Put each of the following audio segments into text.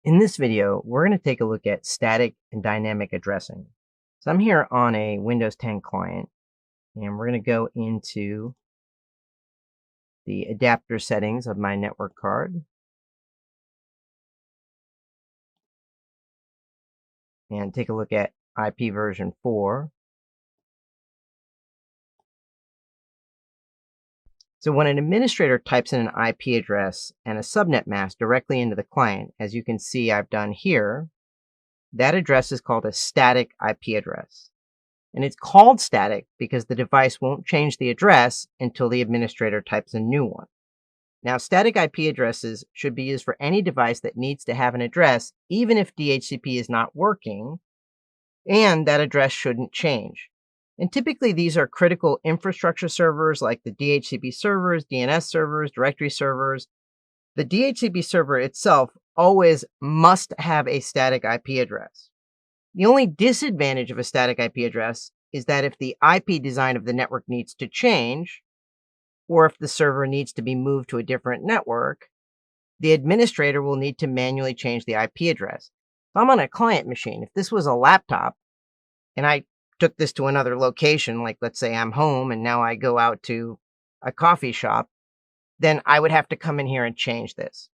In this video, we're going to take a look at static and dynamic addressing. So I'm here on a Windows 10 client, and we're going to go into the adapter settings of my network card and take a look at IP version 4. So when an administrator types in an IP address and a subnet mask directly into the client, as you can see I've done here, that address is called a static IP address. And it's called static because the device won't change the address until the administrator types a new one. Now, static IP addresses should be used for any device that needs to have an address, even if DHCP is not working, and that address shouldn't change. And typically, these are critical infrastructure servers like the DHCP servers, DNS servers, directory servers. The DHCP server itself always must have a static IP address. The only disadvantage of a static IP address is that if the IP design of the network needs to change, or if the server needs to be moved to a different network, the administrator will need to manually change the IP address. If I'm on a client machine, if this was a laptop and I took this to another location, like let's say I'm home and now I go out to a coffee shop, then I would have to come in here and change this.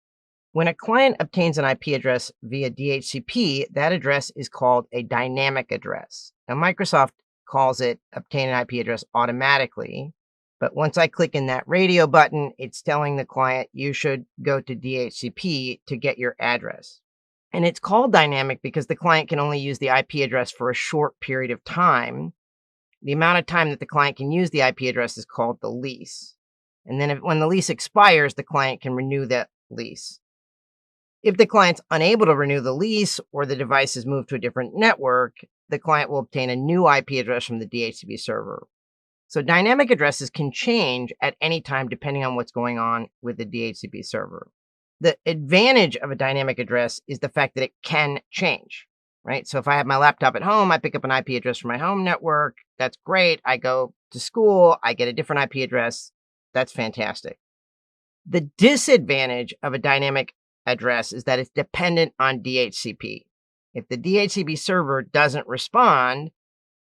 When a client obtains an IP address via DHCP, that address is called a dynamic address. Now, Microsoft calls it obtain an IP address automatically, but once I click in that radio button, it's telling the client you should go to DHCP to get your address. And it's called dynamic because the client can only use the IP address for a short period of time. The amount of time that the client can use the IP address is called the lease. And then when the lease expires, the client can renew that lease. If the client's unable to renew the lease or the device is moved to a different network, the client will obtain a new IP address from the DHCP server. So dynamic addresses can change at any time depending on what's going on with the DHCP server. The advantage of a dynamic address is the fact that it can change, right? So if I have my laptop at home, I pick up an IP address from my home network. That's great. I go to school, I get a different IP address. That's fantastic. The disadvantage of a dynamic address is that it's dependent on DHCP. If the DHCP server doesn't respond,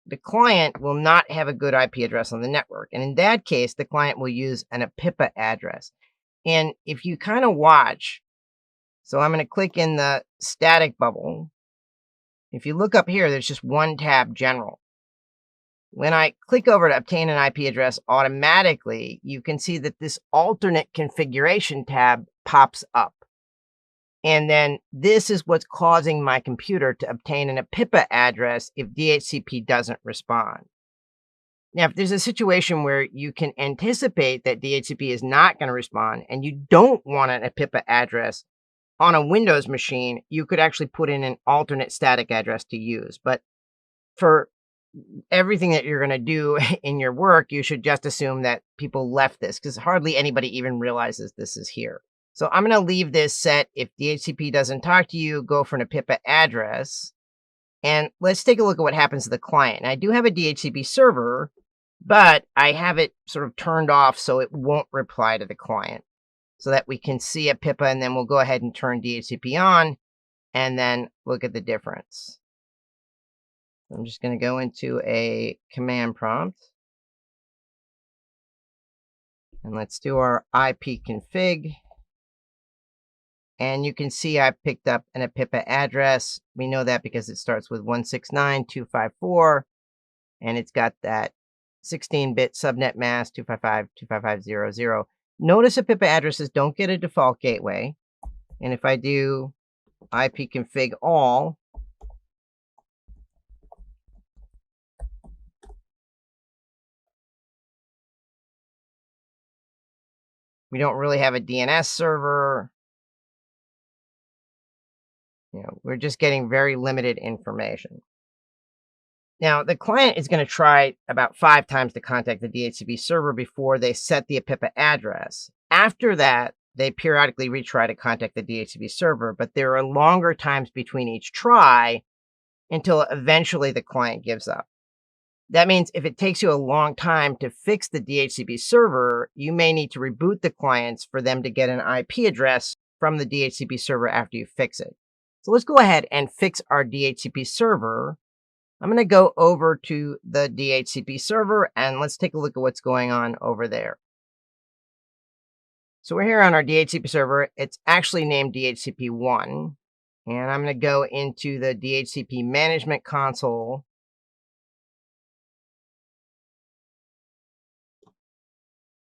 the client will not have a good IP address on the network. And in that case, the client will use an APIPA address. And if you kind of watch, so I'm going to click in the static bubble. If you look up here, there's just one tab, General. When I click over to obtain an IP address automatically, you can see that this alternate configuration tab pops up. And then this is what's causing my computer to obtain an APIPA address if DHCP doesn't respond. Now, if there's a situation where you can anticipate that DHCP is not going to respond and you don't want an APIPA address on a Windows machine, you could actually put in an alternate static address to use. But for everything that you're going to do in your work, you should just assume that people left this because hardly anybody even realizes this is here. So I'm going to leave this set. If DHCP doesn't talk to you, go for an APIPA address. And let's take a look at what happens to the client. And I do have a DHCP server, but I have it sort of turned off so it won't reply to the client so that we can see APIPA, and then we'll go ahead and turn DHCP on and then look at the difference. I'm just going to go into a command prompt. And let's do our IP config. And you can see I picked up an APIPA address. We know that because it starts with 169.254, and it's got that 16-bit subnet mask 255.255.0.0. Notice APIPA addresses don't get a default gateway. And if I do ipconfig all, we don't really have a DNS server. We're just getting very limited information. Now, the client is going to try about 5 times to contact the DHCP server before they set the APIPA address. After that, they periodically retry to contact the DHCP server, but there are longer times between each try until eventually the client gives up. That means if it takes you a long time to fix the DHCP server, you may need to reboot the clients for them to get an IP address from the DHCP server after you fix it. So let's go ahead and fix our DHCP server. I'm going to go over to the DHCP server and let's take a look at what's going on over there. So we're here on our DHCP server. It's actually named DHCP1. And I'm going to go into the DHCP management console.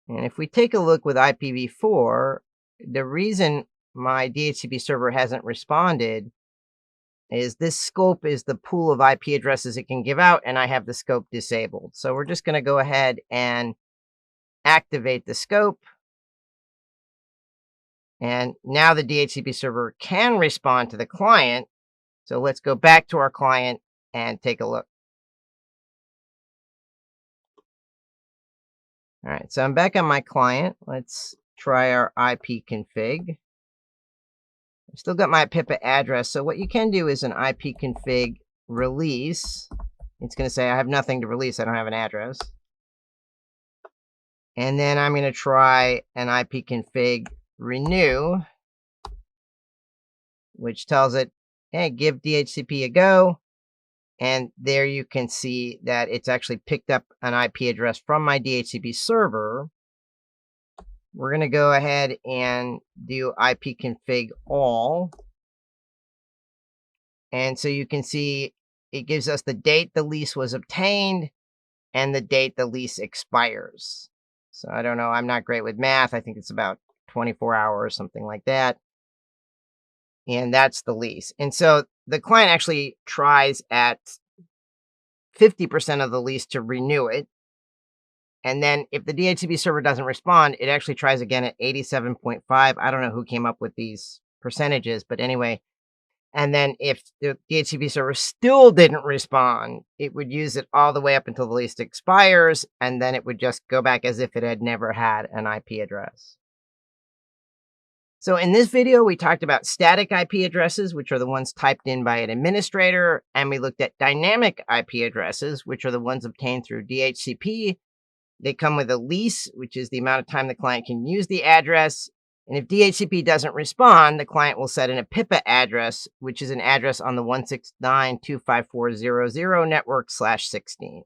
And if we take a look with IPv4, the reason my DHCP server hasn't responded is this scope is the pool of IP addresses it can give out, and I have the scope disabled. So we're just going to go ahead and activate the scope. And now the DHCP server can respond to the client. So let's go back to our client and take a look. All right, so I'm back on my client. Let's try our IP config. I've still got my PIPA address. So what you can do is an IP config release. It's going to say I have nothing to release. I don't have an address. And then I'm going to try an IP config renew, which tells it, hey, give DHCP a go. And there you can see that it's actually picked up an IP address from my DHCP server. We're going to go ahead and do ipconfig all. And so you can see it gives us the date the lease was obtained and the date the lease expires. So I don't know. I'm not great with math. I think it's about 24 hours, something like that. And that's the lease. And so the client actually tries at 50% of the lease to renew it. And then if the DHCP server doesn't respond, it actually tries again at 87.5. I don't know who came up with these percentages, but anyway. And then if the DHCP server still didn't respond, it would use it all the way up until the lease expires, and then it would just go back as if it had never had an IP address. So in this video, we talked about static IP addresses, which are the ones typed in by an administrator, and we looked at dynamic IP addresses, which are the ones obtained through DHCP. They come with a lease, which is the amount of time the client can use the address. And if DHCP doesn't respond, the client will set in a PIPA address, which is an address on the 169.254.0.0 network /16.